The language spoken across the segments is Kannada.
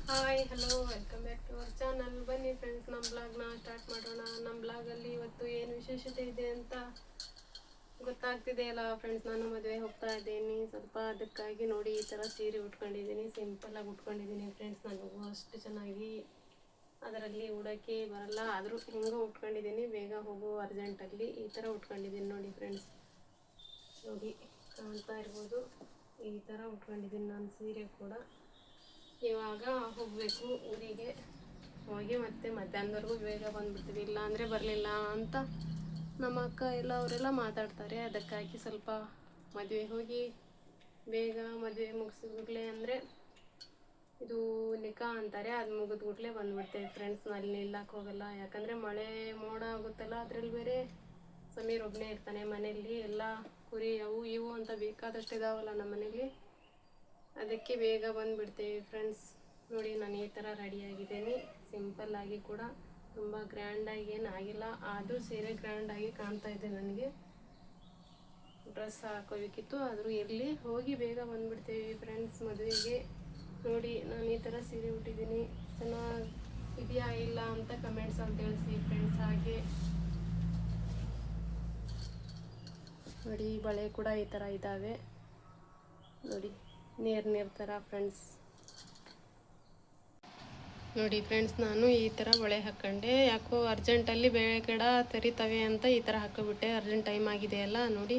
Hi hello welcome back to our channel. ಬನ್ನಿ ಫ್ರೆಂಡ್ಸ್, ನಮ್ಮ ಬ್ಲಾಗ್ನ ಸ್ಟಾರ್ಟ್ ಮಾಡೋಣ. ನಮ್ಮ ಬ್ಲಾಗಲ್ಲಿ ಇವತ್ತು ಏನು ವಿಶೇಷತೆ ಇದೆ ಅಂತ ಗೊತ್ತಾಗ್ತಿದೆ ಅಲ್ಲ ಫ್ರೆಂಡ್ಸ್. ನಾನು ಮದುವೆ ಹೋಗ್ತಾ ಇದ್ದೀನಿ ಸ್ವಲ್ಪ, ಅದಕ್ಕಾಗಿ ನೋಡಿ ಈ ಥರ ಸೀರೆ ಉಟ್ಕೊಂಡಿದ್ದೀನಿ. ಸಿಂಪಲ್ಲಾಗಿ ಉಟ್ಕೊಂಡಿದ್ದೀನಿ ಫ್ರೆಂಡ್ಸ್. ನನಗೂ ಅಷ್ಟು ಚೆನ್ನಾಗಿ ಅದರಲ್ಲಿ ಉಡೋಕ್ಕೆ ಬರಲ್ಲ, ಆದರೂ ಹೆಂಗೋ ಉಟ್ಕೊಂಡಿದ್ದೀನಿ. ಬೇಗ ಹೋಗೋ ಅರ್ಜೆಂಟಲ್ಲಿ ಈ ಥರ ಉಟ್ಕೊಂಡಿದ್ದೀನಿ ನೋಡಿ ಫ್ರೆಂಡ್ಸ್. ನೋಡಿ ಕಾಣ್ತಾ ಇರ್ಬೋದು, ಈ ಥರ ಉಟ್ಕೊಂಡಿದ್ದೀನಿ ನಾನು ಸೀರೆ ಕೂಡ. ಇವಾಗ ಹೋಗಬೇಕು ಊರಿಗೆ. ಹೋಗಿ ಮತ್ತೆ ಮಧ್ಯಾಹ್ನದವರೆಗೂ ಬೇಗ ಬಂದುಬಿಡ್ತೀವಿ, ಇಲ್ಲ ಅಂದರೆ ಬರಲಿಲ್ಲ ಅಂತ ನಮ್ಮ ಅಕ್ಕ ಎಲ್ಲ ಅವರೆಲ್ಲ ಮಾತಾಡ್ತಾರೆ. ಅದಕ್ಕಾಗಿ ಸ್ವಲ್ಪ ಮದುವೆ ಹೋಗಿ ಬೇಗ ಮದುವೆ ಮುಗಿಸಿದ್ಲೇ ಅಂದರೆ ಇದು ನಿಖಾ ಅಂತಾರೆ, ಅದು ಮುಗಿದ್ಬಿಟ್ಲೆ ಬಂದುಬಿಡ್ತೇವೆ ಫ್ರೆಂಡ್ಸ್. ಅಲ್ಲಿ ನಿಲ್ಲಕ್ಕೆ ಹೋಗಲ್ಲ, ಯಾಕಂದರೆ ಮಳೆ ಮೋಡ ಆಗುತ್ತಲ್ಲ. ಅದರಲ್ಲಿ ಬೇರೆ ಸಮೀರ್ ಒಬ್ಬನೇ ಇರ್ತಾನೆ ಮನೆಯಲ್ಲಿ. ಎಲ್ಲ ಕುರಿ ಅವು ಇವು ಅಂತ ಬೇಕಾದಷ್ಟು ಇದಾವಲ್ಲ ನಮ್ಮ ಮನೇಲಿ, ಅದಕ್ಕೆ ಬೇಗ ಬಂದುಬಿಡ್ತೇವೆ ಫ್ರೆಂಡ್ಸ್. ನೋಡಿ ನಾನು ಈ ಥರ ರೆಡಿಯಾಗಿದ್ದೀನಿ, ಸಿಂಪಲ್ಲಾಗಿ ಕೂಡ, ತುಂಬ ಗ್ರ್ಯಾಂಡಾಗಿ ಏನು ಆಗಿಲ್ಲ. ಆದರೂ ಸೀರೆ ಗ್ರ್ಯಾಂಡಾಗಿ ಕಾಣ್ತಾ ಇದೆ. ನನಗೆ ಡ್ರೆಸ್ ಹಾಕೋಬೇಕಿತ್ತು, ಆದರೂ ಇರಲಿ, ಹೋಗಿ ಬೇಗ ಬಂದುಬಿಡ್ತೇವೆ ಫ್ರೆಂಡ್ಸ್ ಮದುವೆಗೆ. ನೋಡಿ ನಾನು ಈ ಥರ ಸೀರೆ ಉಟ್ಟಿದ್ದೀನಿ, ಚೆನ್ನಾಗಿ ಇದೆಯಾ ಇಲ್ಲ ಅಂತ ಕಮೆಂಟ್ಸಲ್ಲಿ ತಿಳಿಸಿ ಫ್ರೆಂಡ್ಸ್. ಹಾಗೆ ನೋಡಿ ಬಳೆ ಕೂಡ ಈ ಥರ ಇದ್ದಾವೆ ನೋಡಿ, ನೇರ್ ಥರ ಫ್ರೆಂಡ್ಸ್. ನೋಡಿ ಫ್ರೆಂಡ್ಸ್, ನಾನು ಈ ಥರ ಬಳೆ ಹಾಕ್ಕೊಂಡೆ. ಯಾಕೋ ಅರ್ಜೆಂಟಲ್ಲಿ ಬೇಡ ತೆರಿತವೆ ಅಂತ ಈ ಥರ ಹಾಕೋಬಿಟ್ಟೆ, ಅರ್ಜೆಂಟ್ ಟೈಮ್ ಆಗಿದೆಯಲ್ಲ. ನೋಡಿ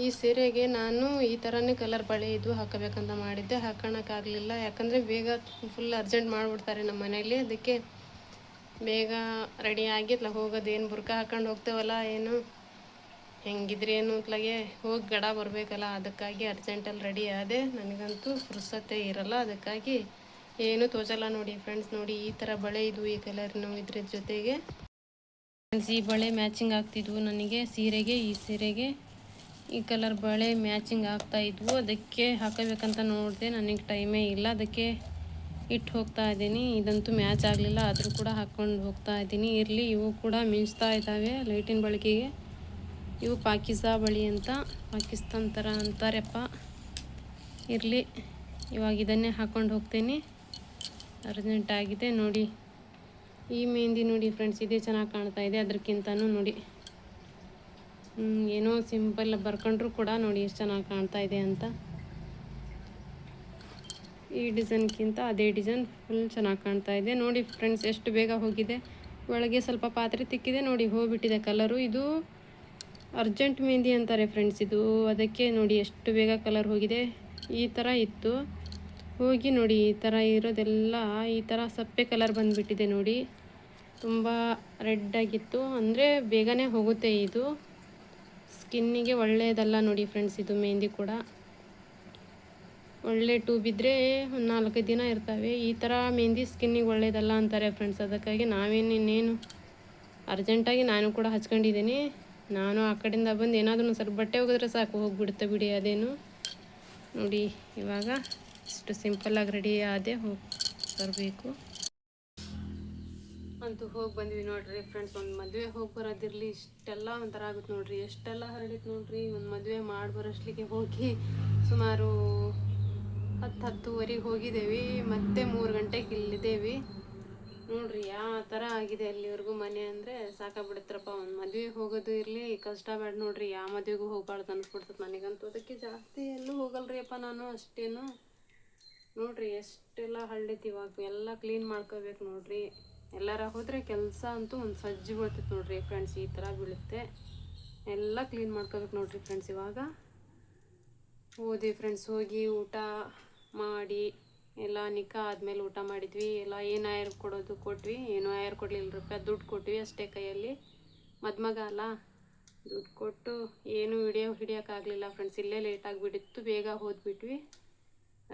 ಈ ಸೀರೆಗೆ ನಾನು ಈ ಥರನೇ ಕಲರ್ ಬಳೆ ಇದು ಹಾಕೋಬೇಕಂತ ಮಾಡಿದ್ದೆ, ಹಾಕೋಣಕ್ಕಾಗಲಿಲ್ಲ. ಯಾಕಂದರೆ ಬೇಗ ಫುಲ್ ಅರ್ಜೆಂಟ್ ಮಾಡಿಬಿಡ್ತಾರೆ ನಮ್ಮ ಮನೇಲಿ. ಅದಕ್ಕೆ ಬೇಗ ರೆಡಿಯಾಗಿ ಹೋಗೋದೇನು ಬುರ್ಕ ಹಾಕ್ಕೊಂಡು ಹೋಗ್ತೇವಲ್ಲ, ಏನು ಹೆಂಗಿದ್ರೇನು ಅತ್ಲಾಗೆ ಹೋಗಿ ಗಡ ಬರಬೇಕಲ್ಲ. ಅದಕ್ಕಾಗಿ ಅರ್ಜೆಂಟಲ್ಲಿ ರೆಡಿ ಆದೆ. ನನಗಂತೂ ಫುರ್ಸತ್ತೆ ಇರಲ್ಲ, ಅದಕ್ಕಾಗಿ ಏನು ತೋಚಲ್ಲ ನೋಡಿ ಫ್ರೆಂಡ್ಸ್. ನೋಡಿ ಈ ಥರ ಬಳೆ ಇದು, ಈ ಕಲರ್ನು ಇದ್ರ ಜೊತೆಗೆ ಫ್ರೆಂಡ್ಸ್ ಈ ಬಳೆ ಮ್ಯಾಚಿಂಗ್ ಆಗ್ತಿದ್ವು ನನಗೆ ಸೀರೆಗೆ. ಈ ಸೀರೆಗೆ ಈ ಕಲರ್ ಬಳೆ ಮ್ಯಾಚಿಂಗ್ ಆಗ್ತಾ ಇದ್ವು, ಅದಕ್ಕೆ ಹಾಕೋಬೇಕಂತ ನೋಡಿದೆ. ನನಗೆ ಟೈಮೇ ಇಲ್ಲ, ಅದಕ್ಕೆ ಇಟ್ಟು ಹೋಗ್ತಾ ಇದ್ದೀನಿ. ಇದಂತೂ ಮ್ಯಾಚ್ ಆಗಲಿಲ್ಲ, ಆದರೂ ಕೂಡ ಹಾಕ್ಕೊಂಡು ಹೋಗ್ತಾ ಇದ್ದೀನಿ. ಇರಲಿ, ಇವು ಕೂಡ ಮಿಂಚ್ತಾ ಇದ್ದಾವೆ ಲೈಟಿನ ಬೆಳಕಿಗೆ. ಇವು ಪಾಕಿಸ್ತಾ ಬಳಿ ಅಂತ, ಪಾಕಿಸ್ತಾನ್ ಥರ ಅಂತಾರಪ್ಪ. ಇರಲಿ, ಇವಾಗ ಇದನ್ನೇ ಹಾಕ್ಕೊಂಡು ಹೋಗ್ತೀನಿ, ಅರ್ಜೆಂಟಾಗಿದೆ. ನೋಡಿ ಈ ಮೆಹಂದಿ ನೋಡಿ ಫ್ರೆಂಡ್ಸ್, ಇದೇ ಚೆನ್ನಾಗಿ ಕಾಣ್ತಾ ಇದೆ ಅದಕ್ಕಿಂತನೂ. ನೋಡಿ ಏನೋ ಸಿಂಪಲ್ ಬರ್ಕೊಂಡ್ರು ಕೂಡ ನೋಡಿ ಎಷ್ಟು ಚೆನ್ನಾಗಿ ಕಾಣ್ತಾ ಇದೆ ಅಂತ. ಈ ಡಿಸೈನ್ಗಿಂತ ಅದೇ ಡಿಸೈನ್ ಫುಲ್ ಚೆನ್ನಾಗಿ ಕಾಣ್ತಾ ಇದೆ ನೋಡಿ ಫ್ರೆಂಡ್ಸ್. ಎಷ್ಟು ಬೇಗ ಹೋಗಿದೆ, ಒಳಗೆ ಸ್ವಲ್ಪ ಪಾತ್ರೆ ತಿಕ್ಕಿದೆ ನೋಡಿ, ಹೋಗ್ಬಿಟ್ಟಿದೆ ಕಲರು. ಇದು ಅರ್ಜೆಂಟ್ ಮೆಹಂದಿ ಅಂತಾರೆ ಫ್ರೆಂಡ್ಸ್ ಇದು, ಅದಕ್ಕೆ ನೋಡಿ ಎಷ್ಟು ಬೇಗ ಕಲರ್ ಹೋಗಿದೆ. ಈ ಥರ ಇತ್ತು, ಹೋಗಿ ನೋಡಿ ಈ ಥರ ಇರೋದೆಲ್ಲ ಈ ಥರ ಸಪ್ಪೆ ಕಲರ್ ಬಂದುಬಿಟ್ಟಿದೆ ನೋಡಿ. ತುಂಬ ರೆಡ್ಡಾಗಿತ್ತು, ಅಂದರೆ ಬೇಗನೆ ಹೋಗುತ್ತೆ. ಇದು ಸ್ಕಿನ್ನಿಗೆ ಒಳ್ಳೆಯದಲ್ಲ ನೋಡಿ ಫ್ರೆಂಡ್ಸ್. ಇದು ಮೆಹಂದಿ ಕೂಡ ಒಳ್ಳೆ ಟ್ಯೂಬ್ ಇದ್ದರೆ ಒಂದು 4-5 ದಿನ ಇರ್ತವೆ. ಈ ಥರ ಮೆಹಂದಿ ಸ್ಕಿನ್ನಿಗೆ ಒಳ್ಳೆಯದಲ್ಲ ಅಂತಾರೆ ಫ್ರೆಂಡ್ಸ್. ಅದಕ್ಕಾಗಿ ಇನ್ನೇನು ಅರ್ಜೆಂಟಾಗಿ ನಾನು ಕೂಡ ಹಚ್ಕೊಂಡಿದ್ದೀನಿ. ನಾನು ಆ ಕಡೆಯಿಂದ ಬಂದು ಏನಾದರೂ ಸ್ವಲ್ಪ ಬಟ್ಟೆ ಹೋಗಿದ್ರೆ ಸಾಕು, ಹೋಗಿಬಿಡುತ್ತೆ ಬಿಡಿ ಅದೇನು. ನೋಡಿ ಇವಾಗ ಇಷ್ಟು ಸಿಂಪಲ್ಲಾಗಿ ರೆಡಿ ಆದೆ, ಹೋಗಿ ಬರಬೇಕು ಅಂತೂ. ಹೋಗಿ ಬಂದ್ವಿ ನೋಡ್ರಿ ಫ್ರೆಂಡ್ಸ್. ಒಂದು ಮದುವೆ ಹೋಗಿ ಬರೋದಿರಲಿ, ಇಷ್ಟೆಲ್ಲ ಒಂಥರ ಆಗುತ್ತೆ ನೋಡ್ರಿ, ಎಷ್ಟೆಲ್ಲ ಹರಡಿತ್ತು ನೋಡ್ರಿ. ಒಂದು ಮದುವೆ ಮಾಡಿ ಬರೋಷ್ಟಲಿಗೆ ಹೋಗಿ ಸುಮಾರು 10-10:30 ಹೋಗಿದ್ದೇವೆ, ಮತ್ತೆ 3 ಗಂಟೆಗೆ ಇಲ್ಲಿದ್ದೇವೆ ನೋಡ್ರಿ. ಯಾವ ಥರ ಆಗಿದೆ ಅಲ್ಲಿವರೆಗೂ ಮನೆ ಅಂದರೆ ಸಾಕಾಗ್ಬಿಡುತ್ತಪ್ಪ. ಒಂದು ಮದುವೆ ಹೋಗೋದು ಇರಲಿ, ಕಷ್ಟ ಬೇಡ ನೋಡ್ರಿ. ಯಾವ ಮದುವೆಗೂ ಹೋಗ್ಬಾರ್ದು ಅನ್ಸ್ಬಿಡ್ತದೆ ನನಗಂತೂ. ಅದಕ್ಕೆ ಜಾಸ್ತಿ ಎಲ್ಲೂ ಹೋಗಲ್ರಿ ಅಪ್ಪ ನಾನು, ಅಷ್ಟೇನು. ನೋಡ್ರಿ ಎಷ್ಟೆಲ್ಲ ಹಳ್ಳಿತ್ತು. ಇವಾಗ ಎಲ್ಲ ಕ್ಲೀನ್ ಮಾಡ್ಕೋಬೇಕು ನೋಡ್ರಿ. ಎಲ್ಲಾರ ಹೋದರೆ ಕೆಲಸ ಅಂತೂ ಒಂದು ಸಜ್ಜಿ ಬೀಳ್ತೈತೆ ನೋಡ್ರಿ ಫ್ರೆಂಡ್ಸ್. ಈ ಥರ ಬೀಳುತ್ತೆ, ಎಲ್ಲ ಕ್ಲೀನ್ ಮಾಡ್ಕೋಬೇಕು ನೋಡ್ರಿ ಫ್ರೆಂಡ್ಸ್. ಇವಾಗ ಹೋದ್ವಿ ಫ್ರೆಂಡ್ಸ್, ಹೋಗಿ ಊಟ ಮಾಡಿ ಎಲ್ಲ ನಿಖಾ ಆದಮೇಲೆ ಊಟ ಮಾಡಿದ್ವಿ. ಎಲ್ಲ ಏನು ಆಯರ್ ಕೊಡೋದು ಕೊಟ್ವಿ, ಏನೂ ಆಯರ್ ಕೊಡಲಿಲ್ಲ ರೂಪಾಯಿ, ದುಡ್ಡು ಕೊಟ್ವಿ ಅಷ್ಟೇ ಕೈಯಲ್ಲಿ. ಮದುಮಗ ಅಲ್ಲ, ದುಡ್ಡು ಕೊಟ್ಟು ಏನೂ ವಿಡಿಯೋ ಹಿಡಿಯೋಕ್ಕಾಗಲಿಲ್ಲ ಫ್ರೆಂಡ್ಸ್. ಇಲ್ಲೇ ಲೇಟ್ ಆಗಿಬಿಟ್ಟಿತ್ತು, ಬೇಗ ಹೋದ್ಬಿಟ್ವಿ.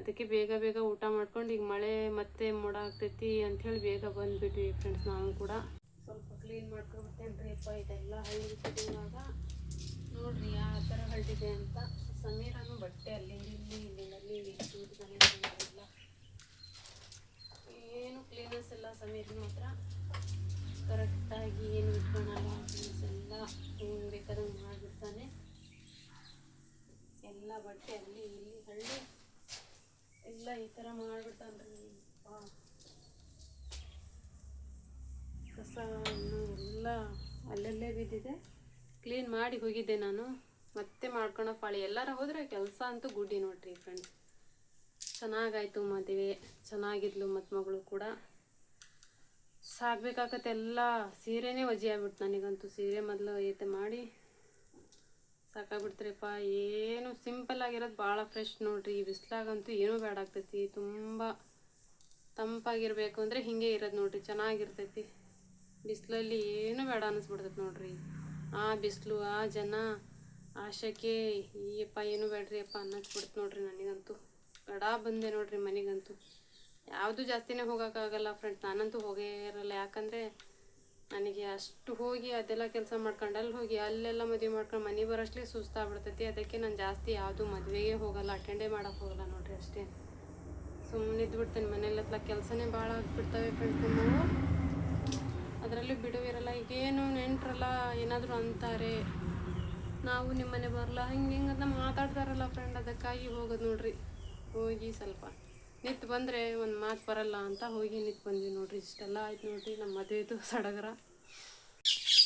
ಅದಕ್ಕೆ ಬೇಗ ಬೇಗ ಊಟ ಮಾಡ್ಕೊಂಡು, ಈಗ ಮಳೆ ಮತ್ತೆ ಮೋಡ ಆಗ್ತೈತಿ ಅಂಥೇಳಿ ಬೇಗ ಬಂದುಬಿಟ್ವಿ ಫ್ರೆಂಡ್ಸ್. ನಾವು ಕೂಡ ಸ್ವಲ್ಪ ಕ್ಲೀನ್ ಮಾಡ್ಕೊಬಿಟ್ಟೇನ್ರಿ ಅಪ್ಪ. ಇದೆಲ್ಲ ಹಳ್ಳಿಬಿಟ್ಟಿದೆ ಇವಾಗ ನೋಡ್ರಿ ಯಾವ ಥರ ಹಳ್ಳಿದೆ ಅಂತ. ಸಮೀರನು ಬಟ್ಟೆ ಅಲ್ಲಿ ಇಲ್ಲ, ಏನು ಕ್ಲೀನೆಸ್ ಇಲ್ಲ ಸಮೀರನ ಮಾತ್ರ. ಕರೆಕ್ಟಾಗಿ ಏನು ಇಟ್ಕೊಳಲ್ಲ ಫ್ರೆಂಡ್ಸ್, ಎಲ್ಲ ಹೆಂಗೆ ಬೇಕಾದಂಗೆ ಮಾಡಿಬಿಡ್ತಾನೆ. ಎಲ್ಲ ಬಟ್ಟೆ ಅಲ್ಲಿ ಇಲ್ಲಿ ಹಳ್ಳಿ ಎಲ್ಲ ಈ ಥರ ಮಾಡಿಬಿಡ್ತಾನ್ರಿ. ಬಿದ್ದಿದೆ. ಕ್ಲೀನ್ ಮಾಡಿ ಹೋಗಿದ್ದೆ ನಾನು, ಮತ್ತೆ ಮಾಡ್ಕೊಳೋ ಪಾಳಿ. ಎಲ್ಲಾರ ಹೋದರೆ ಕೆಲಸ ಅಂತೂ ಗುಡ್ಡಿ ನೋಡ್ರಿ ಫ್ರೆಂಡ್ಸ್. ಚೆನ್ನಾಗಾಯ್ತು ಮದುವೆ, ಚೆನ್ನಾಗಿದ್ಲು ಮತ್ತು ಮಗಳು ಕೂಡ. ಸಾಕ್ಬೇಕಾಗತ್ತೆ ಎಲ್ಲ ಸೀರೆನೇ ವಜೆ ಆಗ್ಬಿಡ್ತು ನನಗಂತೂ. ಸೀರೆ ಮೊದಲು ಏತೆ ಮಾಡಿ ಸಾಕಾಗ್ಬಿಡ್ತೀರಪ್ಪ. ಏನು ಸಿಂಪಲ್ ಆಗಿರೋದು ಭಾಳ ಫ್ರೆಶ್ ನೋಡ್ರಿ. ಈ ಬಿಸ್ಲಾಗಂತೂ ಏನೂ ಬೇಡ ಆಗ್ತೈತಿ. ತುಂಬ ತಂಪಾಗಿರ್ಬೇಕು ಅಂದರೆ ಹಿಂಗೆ ಇರೋದು ನೋಡ್ರಿ, ಚೆನ್ನಾಗಿರ್ತೈತಿ. ಬಿಸಿಲಲ್ಲಿ ಏನೂ ಬೇಡ ಅನ್ನಿಸ್ಬಿಡ್ತೈತಿ ನೋಡ್ರಿ. ಆ ಬಿಸಿಲು, ಆ ಜನ, ಆ ಶೆಕೆ, ಈಯಪ್ಪ ಏನೂ ಬೇಡ್ರಿ ಅಪ್ಪ ಅನ್ನಿಸ್ಬಿಡ್ತು ನೋಡ್ರಿ ನನಗಂತೂ. ಗಡ ಬಂದೆ ನೋಡ್ರಿ ಮನೆಗಂತೂ. ಯಾವುದು ಜಾಸ್ತಿನೇ ಹೋಗೋಕ್ಕಾಗಲ್ಲ ಫ್ರೆಂಡ್ಸ್. ನಾನಂತೂ ಹೋಗೇ ಇರಲ್ಲ, ಯಾಕಂದರೆ ನನಗೆ ಅಷ್ಟು ಹೋಗಿ ಅದೆಲ್ಲ ಕೆಲಸ ಮಾಡ್ಕೊಂಡು ಅಲ್ಲಿ ಹೋಗಿ ಅಲ್ಲೆಲ್ಲ ಮದುವೆ ಮಾಡ್ಕೊಂಡು ಮನೆ ಬರೋಷ್ಟೇ ಸುಸ್ತಾಗ್ಬಿಡ್ತೈತಿ. ಅದಕ್ಕೆ ನಾನು ಜಾಸ್ತಿ ಯಾವುದು ಮದುವೆಗೆ ಹೋಗಲ್ಲ, ಅಟೆಂಡೇ ಮಾಡೋಕ್ಕೆ ಹೋಗಲ್ಲ ನೋಡ್ರಿ. ಅಷ್ಟೇ ಸುಮ್ಮನೆ ಇದ್ಬಿಡ್ತೇನೆ ಮನೇಲೆಲ್ಲ. ಕೆಲಸನೇ ಭಾಳ ಆಗಿಬಿಡ್ತವೆ ಫ್ರೆಂಡ್ಸ್ ನಮ್ಮವು. ಅದರಲ್ಲಿ ಬಿಡುವಿರಲ್ಲ. ಈಗೇನು ನೆಂಟ್ರಲ್ಲ ಏನಾದರೂ ಅಂತಾರೆ, ನಾವು ನಿಮ್ಮ ಮನೆ ಬರಲ್ಲ ಹಿಂಗೆ ಹಿಂಗೆ ಅಂತ ಮಾತಾಡ್ತಾರಲ್ಲ ಫ್ರೆಂಡ್. ಅದಕ್ಕಾಗಿ ಹೋಗೋದು ನೋಡ್ರಿ. ಹೋಗಿ ಸ್ವಲ್ಪ ನಿಂತು ಬಂದರೆ ಒಂದು ಮಾತು ಬರಲ್ಲ ಅಂತ ಹೋಗಿ ನಿಂತು ಬಂದ್ವಿ ನೋಡ್ರಿ. ಇಷ್ಟೆಲ್ಲ ಆಯ್ತು ನೋಡ್ರಿ ನಮ್ಮ ಮದುವೆದು ಸಡಗರ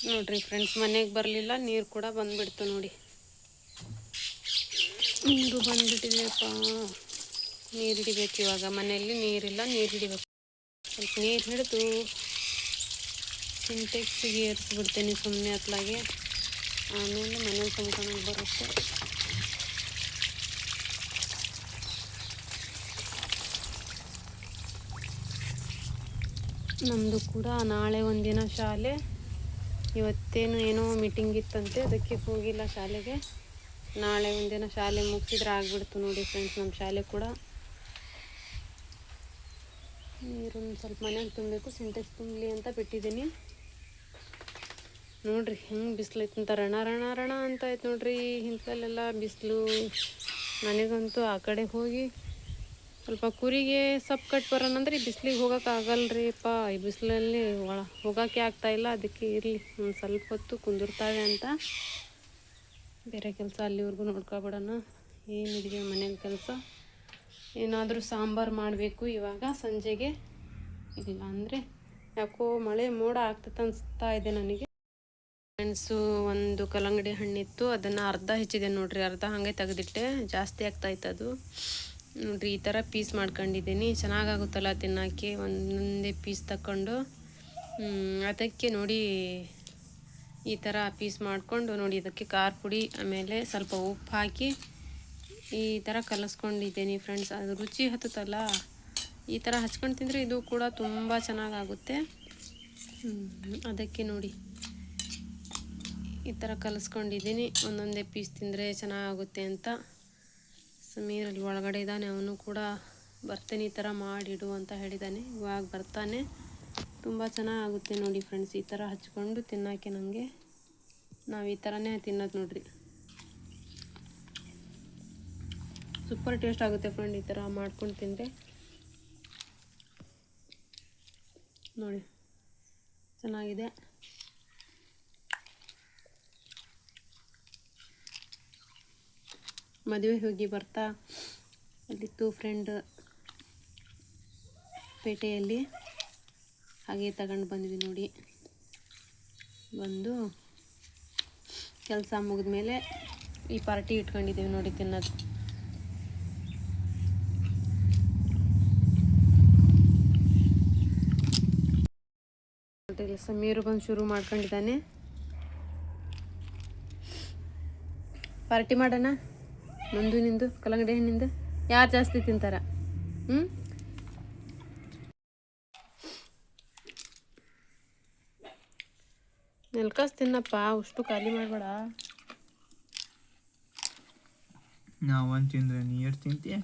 ನೋಡ್ರಿ ಫ್ರೆಂಡ್ಸ್. ಮನೆಗೆ ಬರಲಿಲ್ಲ, ನೀರು ಕೂಡ ಬಂದುಬಿಡ್ತು ನೋಡಿ. ನೀರು ಬಂದುಬಿಟ್ಟಿದೆಪ್ಪ. ನೀರು ಹಿಡಿಬೇಕು ಇವಾಗ. ಮನೆಯಲ್ಲಿ ನೀರಿಲ್ಲ, ನೀರು ಹಿಡಿಬೇಕು. ಸ್ವಲ್ಪ ನೀರು ಹಿಡಿದು ಸಿಂಟೆಕ್ಸಿಗೆ ಏರಿಸ್ಬಿಡ್ತೇನೆ ಸುಮ್ಮನೆ ಅತ್ಲಾಗೆ. ಆಮೇಲೆ ಮನೇಲಿ ತುಂಬ್ಕೊಂಡು ಬರುತ್ತೆ. ನಮ್ಮದು ಕೂಡ ನಾಳೆ ಒಂದಿನ ಶಾಲೆ. ಇವತ್ತೇನು ಏನೋ ಮೀಟಿಂಗ್ ಇತ್ತಂತೆ, ಅದಕ್ಕೆ ಹೋಗಿಲ್ಲ ಶಾಲೆಗೆ. ನಾಳೆ ಒಂದಿನ ಶಾಲೆ ಮುಗಿಸಿದ್ರೆ ಆಗಿಬಿಡ್ತು ನೋಡಿ ಫ್ರೆಂಡ್ಸ್ ನಮ್ಮ ಶಾಲೆ ಕೂಡ. ನೀರನ್ನು ಸ್ವಲ್ಪ ಮನೆಗೆ ತುಂಬಬೇಕು, ಸಿಂಟೆಕ್ಸ್ ತುಂಬಲಿ ಅಂತ ಬಿಟ್ಟಿದ್ದೀನಿ ನೋಡ್ರಿ. ಹೆಂಗೆ ಬಿಸಿಲೈತೆ ಅಂತ ರಣ ರಣ ರಣ ಅಂತ ಆಯ್ತು ನೋಡ್ರಿ. ಇಂಥಲ್ಲೆಲ್ಲ ಬಿಸಿಲು. ನನಗಂತೂ ಆ ಕಡೆ ಹೋಗಿ ಸ್ವಲ್ಪ ಕುರಿಗೆ ಸೊಪ್ಪು ಕಟ್ ಬರೋಣ ಅಂದ್ರೆ ಈ ಬಿಸಿಲಿಗೆ ಹೋಗೋಕ್ಕಾಗಲ್ರಿ ಅಪ್ಪ. ಈ ಬಿಸಿಲಲ್ಲಿ ಹೋಗೋಕ್ಕೆ ಆಗ್ತಾಯಿಲ್ಲ. ಅದಕ್ಕೆ ಇರಲಿ ಒಂದು ಸ್ವಲ್ಪ ಹೊತ್ತು ಕುಂದಿರ್ತಾವೆ ಅಂತ ಬೇರೆ ಕೆಲಸ ಅಲ್ಲಿವರೆಗೂ ನೋಡ್ಕೊಬಿಡೋಣ. ಏನಿದೆ ಮನೇಲಿ ಕೆಲಸ. ಏನಾದರೂ ಸಾಂಬಾರು ಮಾಡಬೇಕು ಇವಾಗ ಸಂಜೆಗೆ. ಇಲ್ಲ ಅಂದರೆ ಯಾಕೋ ಮಳೆ ಮೋಡ ಆಗ್ತದೆ ಅನಿಸ್ತಾ ಇದೆ ನನಗೆ. ಫ್ರೆಂಡ್ಸು ಒಂದು ಕಲ್ಲಂಗಡಿ ಹಣ್ಣಿತ್ತು, ಅದನ್ನು ಅರ್ಧ ಹೆಚ್ಚಿದೆ ನೋಡ್ರಿ. ಅರ್ಧ ಹಾಗೆ ತೆಗೆದಿಟ್ಟೆ, ಜಾಸ್ತಿ ಆಗ್ತಾಯಿತ್ತು ಅದು ನೋಡ್ರಿ. ಈ ಥರ ಪೀಸ್ ಮಾಡ್ಕೊಂಡಿದ್ದೀನಿ, ಚೆನ್ನಾಗಾಗುತ್ತಲ್ಲ ತಿನ್ನೋಕ್ಕೆ. ಒಂದೊಂದೇ ಪೀಸ್ ತಗೊಂಡು ಅದಕ್ಕೆ ನೋಡಿ ಈ ಥರ ಪೀಸ್ ಮಾಡಿಕೊಂಡು ನೋಡಿ, ಇದಕ್ಕೆ ಖಾರ ಪುಡಿ ಆಮೇಲೆ ಸ್ವಲ್ಪ ಉಪ್ಪು ಹಾಕಿ ಈ ಥರ ಕಲಿಸ್ಕೊಂಡಿದ್ದೀನಿ ಫ್ರೆಂಡ್ಸ್. ಅದು ರುಚಿ ಹತ್ತುತ್ತಲ್ಲ. ಈ ಥರ ಹಚ್ಕೊಂಡು ತಿಂದರೆ ಇದು ಕೂಡ ತುಂಬ ಚೆನ್ನಾಗಾಗುತ್ತೆ. ಅದಕ್ಕೆ ನೋಡಿ ಈ ಥರ ಕಲಿಸ್ಕೊಂಡಿದ್ದೀನಿ. ಒಂದೊಂದೇ ಪೀಸ್ ತಿಂದರೆ ಚೆನ್ನಾಗುತ್ತೆ ಅಂತ. ಸಮೀರಲ್ಲಿ ಒಳಗಡೆ ಇದ್ದಾನೆ, ಅವನು ಕೂಡ ಬರ್ತೇನೆ ಈ ಥರ ಮಾಡಿಡು ಅಂತ ಹೇಳಿದ್ದಾನೆ. ಇವಾಗ ಬರ್ತಾನೆ. ತುಂಬ ಚೆನ್ನಾಗುತ್ತೆ ನೋಡಿ ಫ್ರೆಂಡ್ಸ್. ಈ ಥರ ಹಚ್ಕೊಂಡು ತಿನ್ನೋಕ್ಕೆ ನಮಗೆ. ನಾವು ಈ ಥರನೇ ತಿನ್ನೋದು ನೋಡ್ರಿ. ಸೂಪರ್ ಟೇಸ್ಟ್ ಆಗುತ್ತೆ ಫ್ರೆಂಡ್ ಈ ಥರ ಮಾಡ್ಕೊಂಡು ತಿಂದರೆ. ನೋಡಿ ಚೆನ್ನಾಗಿದೆ. ಮದುವೆ ಹೋಗಿ ಬರ್ತಾ ಅಲ್ಲಿತ್ತು ಫ್ರೆಂಡ್ ಪೇಟೆಯಲ್ಲಿ, ಹಾಗೆ ತಗೊಂಡು ಬಂದ್ವಿ ನೋಡಿ. ಬಂದು ಕೆಲಸ ಮುಗಿದ್ಮೇಲೆ ಈ ಪಾರ್ಟಿ ಇಟ್ಕೊಂಡಿದ್ದೀವಿ ನೋಡಿ ತಿನ್ನೋದು. ಸಮೀರು ಬಂದು ಶುರು ಮಾಡ್ಕೊಂಡಿದ್ದಾನೆ. ಪಾರ್ಟಿ ಮಾಡೋಣ. ನಂದು ನಿಂದು ಕಲ್ಲಂಗಡಿ ಹಣ್ಣಿಂದು ಯಾರು ಜಾಸ್ತಿ ತಿಂತಾರ? ನೆಲ್ಕಾಸ್ ತಿನ್ನಪ್ಪ, ಅಷ್ಟು ಖಾಲಿ ಮಾಡಬೇಡ. ನಾವಂತ ತಿಂದ್ರೆ ನೀರು ತಿಂತೀಯ,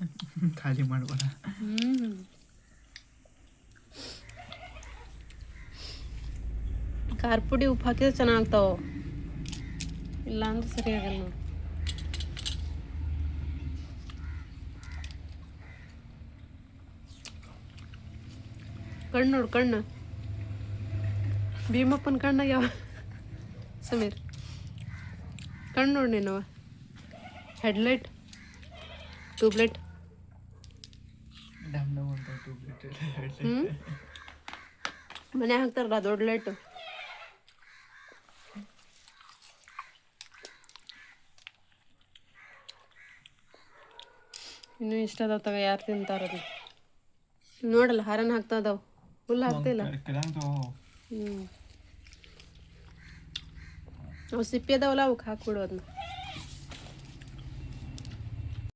ಖಾಲಿ ಮಾಡಬೇಡ. ಖಾರ ಪುಡಿ ಉಪ್ಪು ಹಾಕಿದ್ರೆ ಚೆನ್ನಾಗ್ತಾವ, ಇಲ್ಲ ಅಂದ್ರೆ ಸರಿ ಆಗಲ್ಲ ನೋಡಿ. ಕಣ್ಣು ನೋಡು, ಕಣ್ಣು ಭೀಮಪ್ಪನ ಕಣ್ಣಾಗ ಯಾವ ಸಮೀರ್ ಕಣ್ಣು ನೋಡಿ ನೀನವ. Headlight, tube light. ಮನೆ ಹಾಕ್ತಾರಲ್ಲ ದೊಡ್ಡ ಲೈಟು, ಇನ್ನೂ ಇಷ್ಟ ಅದಾವ ತಗ, ಯಾರು ತಿಂತಾರದು ನೋಡಲ್ಲ, ಹಾರನ ಹಾಕ್ತಾ ಅದಾವ, ಫುಲ್ ಹಾಕ್ತಿಲ್ಲ. ಹ್ಞೂ ಅವು ಸಿಪ್ಪೆ ಅದಾವಲ್ಲ ಅವಕ್ಕೆ ಹಾಕ್ಬಿಡು ಅದನ್ನ.